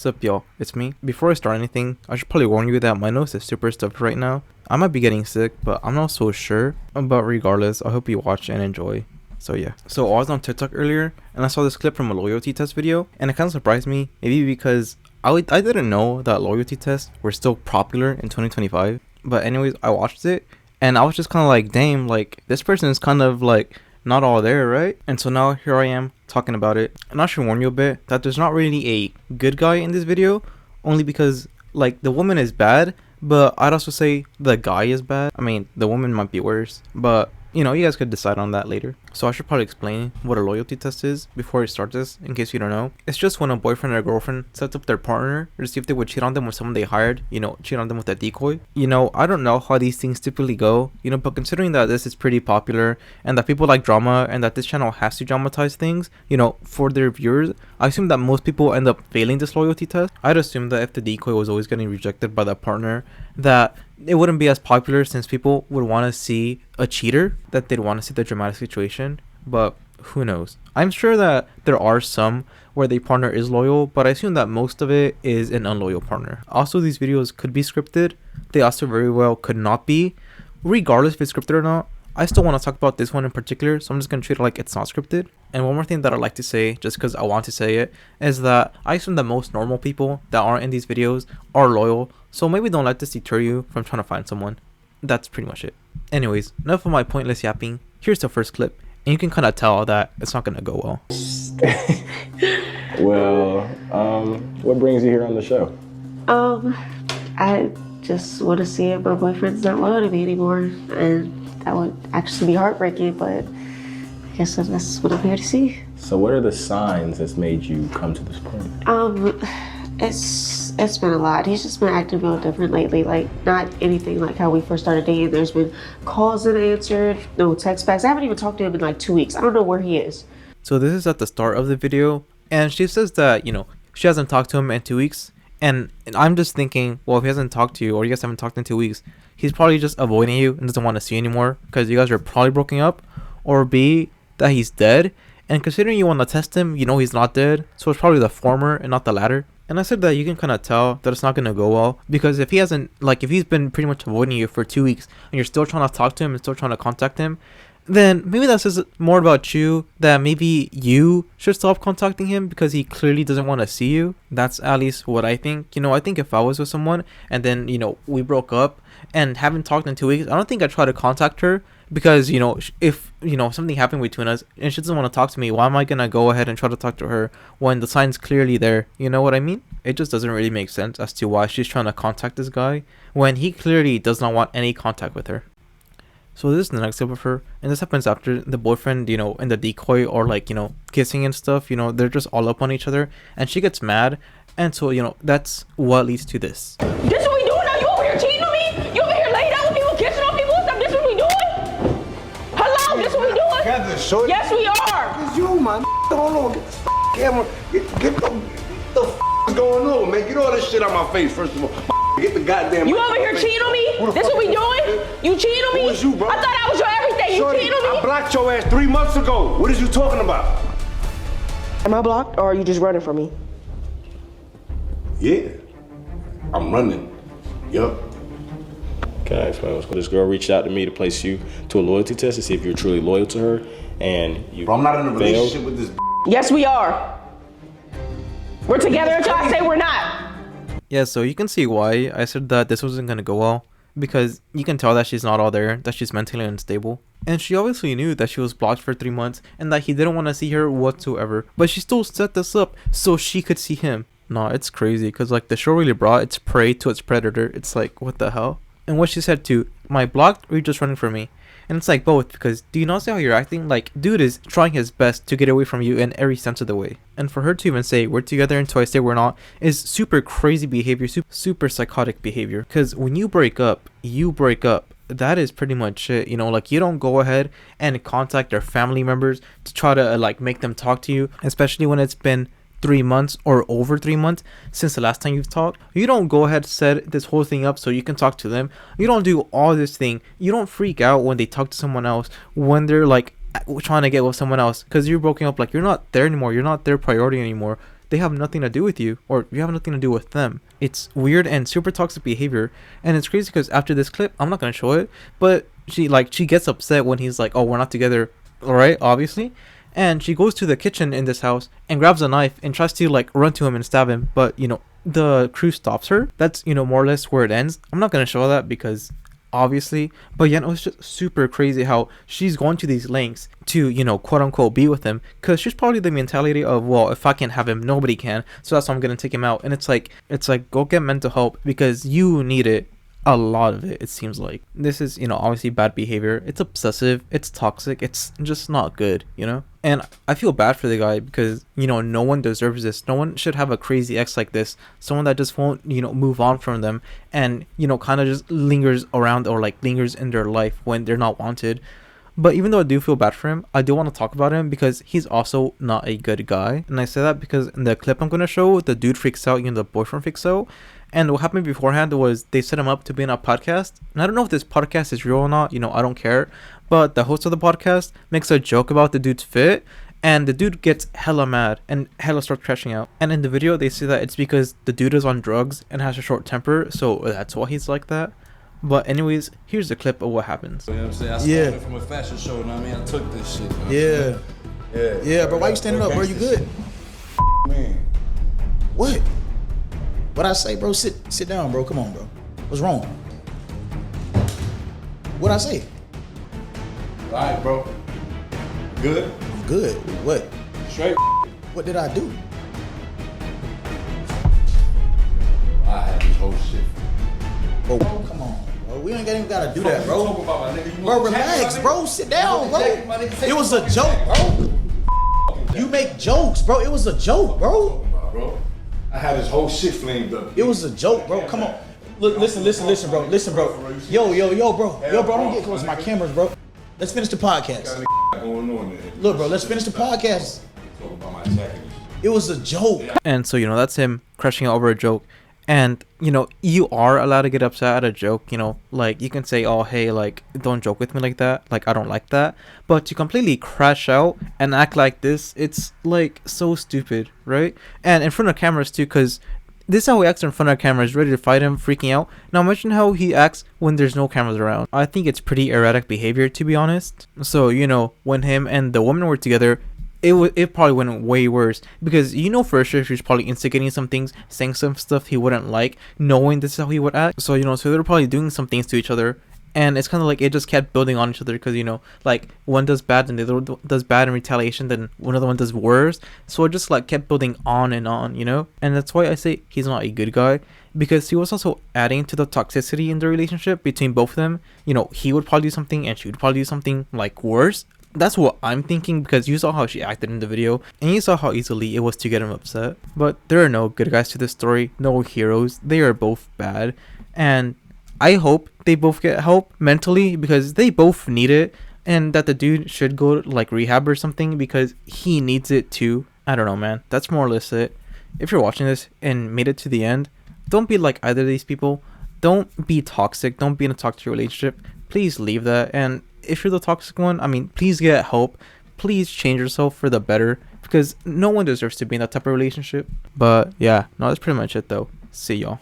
Sup y'all, it's me. Before I start anything, I should probably warn you that my nose is super stuffed right now. I might be getting sick, but I'm not so sure. But regardless, I hope you watch and enjoy. So yeah. So I was on TikTok earlier and I saw this clip from a loyalty test video and it kind of surprised me, maybe because I didn't know that loyalty tests were still popular in 2025. But anyways, I watched it and I was just kind of like, damn, like this person is kind of like not all there, right? And so now here I am talking about it. And I should warn you a bit that there's not really a good guy in this video, only because like the woman is bad, but I'd also say the guy is bad. I mean, the woman might be worse, but you know, you guys could decide on that later. So I should probably explain what a loyalty test is before I start this, in case you don't know. It's just when a boyfriend or girlfriend sets up their partner to see if they would cheat on them with someone they hired, you know, cheat on them with a decoy. You know, I don't know how these things typically go, you know, but considering that this is pretty popular and that people like drama and that this channel has to dramatize things, you know, for their viewers, I assume that most people end up failing this loyalty test. I'd assume that if the decoy was always getting rejected by that partner, that it wouldn't be as popular since people would want to see a cheater, that they'd want to see the dramatic situation. But who knows? I'm sure that there are some where the partner is loyal, but I assume that most of it is an unloyal partner. Also, these videos could be scripted. They also very well could not be. Regardless if it's scripted or not, I still want to talk about this one in particular, so I'm just going to treat it like it's not scripted. And one more thing that I'd like to say, just because I want to say it, is that I assume that most normal people that aren't in these videos are loyal, so maybe don't let this deter you from trying to find someone. That's pretty much it. Anyways, enough of my pointless yapping. Here's the first clip, and you can kind of tell that it's not going to go well. Well, what brings you here on the show? I just want to see if my boyfriend's not loyal to me anymore, and that would actually be heartbreaking, but I guess that's what I'm here to see. So what are the signs that's made you come to this point? It's been a lot. He's just been acting real different lately, like not anything like how we first started dating. There's been calls unanswered, no text backs. I haven't even talked to him in like 2 weeks. I don't know where he is. So this is at the start of the video, and she says that, you know, she hasn't talked to him in 2 weeks. And I'm just thinking, well, if he hasn't talked to you or you guys haven't talked in 2 weeks, he's probably just avoiding you and doesn't want to see you anymore because you guys are probably broken up. Or B, that he's dead. And considering you want to test him, you know he's not dead. So it's probably the former and not the latter. And I said that you can kind of tell that it's not going to go well, because if he hasn't, like if he's been pretty much avoiding you for 2 weeks and you're still trying to talk to him and still trying to contact him, then maybe that says more about you, that maybe you should stop contacting him because he clearly doesn't want to see you. That's at least what I think. You know, I think if I was with someone and then, you know, we broke up and haven't talked in 2 weeks, I don't think I'd try to contact her because, you know, if, you know, something happened between us and she doesn't want to talk to me, why am I going to go ahead and try to talk to her when the sign's clearly there? You know what I mean? It just doesn't really make sense as to why she's trying to contact this guy when he clearly does not want any contact with her. So this is the next clip of her, and this happens after the boyfriend, you know, and the decoy or like, you know, kissing and stuff, you know, they're just all up on each other and she gets mad, and so, you know, that's what leads to this. This what we doing now? You over here cheating on me? You over here laying down with people, kissing on people and stuff? This what we doing? Hello, this what we doing? Kevin, shorty. Yes, we are. It's you, man. Hold on. Get the camera. Get the is going on, man? Get all this shit out my face, first of all. Get the goddamn. You over here cheating on me? This what we doing? You cheating on me? Who is you, bro? I thought I was your everything. You Shorty, cheating on me? I blocked your ass 3 months ago. What is you talking about? Am I blocked or are you just running from me? Yeah. I'm running. Yup. Can I explain? This girl reached out to me to place you to a loyalty test to see if you're truly loyal to her, and you Bro, I'm not in a failed. relationship with this. Yes, we are. We're together until I say we're not. Yeah, so you can see why I said that this wasn't going to go well, because you can tell that she's not all there, that she's mentally unstable. And she obviously knew that she was blocked for 3 months and that he didn't want to see her whatsoever, but she still set this up so she could see him. Nah, it's crazy, because like the show really brought its prey to its predator. It's like, what the hell? And what she said too, am I blocked or are you just running from me? And it's like both, because do you not see how you're acting? Like, dude is trying his best to get away from you in every sense of the way. And for her to even say, we're together until I say we're not, is super crazy behavior, super psychotic behavior. Because when you break up, you break up. That is pretty much it. You know, like, you don't go ahead and contact their family members to try to, like, make them talk to you, especially when it's been 3 months or over 3 months since the last time you've talked. You don't go ahead and set this whole thing up so you can talk to them. You don't do all this thing. You don't freak out when they talk to someone else, when they're like trying to get with someone else, because you're broken up. Like, you're not there anymore. You're not their priority anymore. they have nothing to do with you, or you have nothing to do with them. It's weird and super toxic behavior. And it's crazy because after this clip, I'm not gonna show it, but she gets upset when he's like, oh, we're not together, all right, obviously. And she goes to the kitchen in this house and grabs a knife and tries to like run to him and stab him, but the crew stops her. That's more or less where it ends. I'm not gonna show that because obviously, but yeah, it was just super crazy how she's going to these lengths to quote unquote be with him, because she's probably the mentality of, well, if I can't have him, nobody can, so that's why I'm gonna take him out. And it's like go get mental help because you need it. A lot of it seems like this is obviously bad behavior. It's obsessive, it's toxic, it's just not good. And I feel bad for the guy because no one deserves this. No one should have a crazy ex like this, someone that just won't move on from them, and kind of just lingers around, or like lingers in their life when they're not wanted. But even though I do feel bad for him, I do want to talk about him because he's also not a good guy. And I say that because in the clip I'm going to show, the dude freaks out, the boyfriend freaks out. And what happened beforehand was they set him up to be on a podcast. And I don't know if this podcast is real or not, I don't care. But the host of the podcast makes a joke about the dude's fit, and the dude gets hella mad and hella starts crashing out. And in the video, they say that it's because the dude is on drugs and has a short temper, so that's why he's like that. But anyways, here's the clip of what happens. You know what I'm saying? I stole it from a fashion show, you know what I mean? I took this shit. Yeah, bro. Why you standing up, bro? You good? Man. What? What I say, bro? Sit down, bro. Come on, bro. What's wrong? What I say? All right, bro. Good? I'm good. What? Straight? What did I do? I had this whole shit. Bro, come on, bro. We ain't even gotta do that, bro. Talk about my nigga. You Bro, relax, bro. Sit down, bro. It was a joke, bro. You make jokes, bro. It was a joke, bro. Bro, I had this whole shit flamed up. It was a joke, bro. Come on. Look, listen, bro. Listen, bro. Yo, bro. Yo, bro, don't get close to my cameras, bro. Let's finish the podcast. Going on there. Look, bro, let's finish the podcast. Talk about my jacket. It was a joke. And so, that's him crashing out over a joke. And, you are allowed to get upset at a joke, like you can say, oh, hey, like, don't joke with me like that. Like, I don't like that. But to completely crash out and act like this, it's like so stupid, right? And in front of cameras too, because this is how he acts in front of cameras, ready to fight him, freaking out. Now imagine how he acts when there's no cameras around. I think it's pretty erratic behavior, to be honest. So, when him and the woman were together, it probably went way worse, because for sure she's probably instigating some things, saying some stuff he wouldn't like, knowing this is how he would act. So so they're probably doing some things to each other, and it's kind of like it just kept building on each other, because like one does bad and the other does bad in retaliation, then another one does worse. So it just like kept building on and on, and that's why I say he's not a good guy, because he was also adding to the toxicity in the relationship between both of them. He would probably do something and she would probably do something like worse. That's what I'm thinking, because you saw how she acted in the video and you saw how easily it was to get him upset. But there are no good guys to this story, no heroes. They are both bad, and I hope they both get help mentally, because they both need it, and that the dude should go to like rehab or something, because he needs it too. I don't know, man. That's more or less it. If you're watching this and made it to the end, don't be like either of these people. Don't be toxic. Don't be in a toxic relationship. Please leave that. And if you're the toxic one, please get help. Please change yourself for the better, because no one deserves to be in that type of relationship. But yeah, no, that's pretty much it though. See y'all.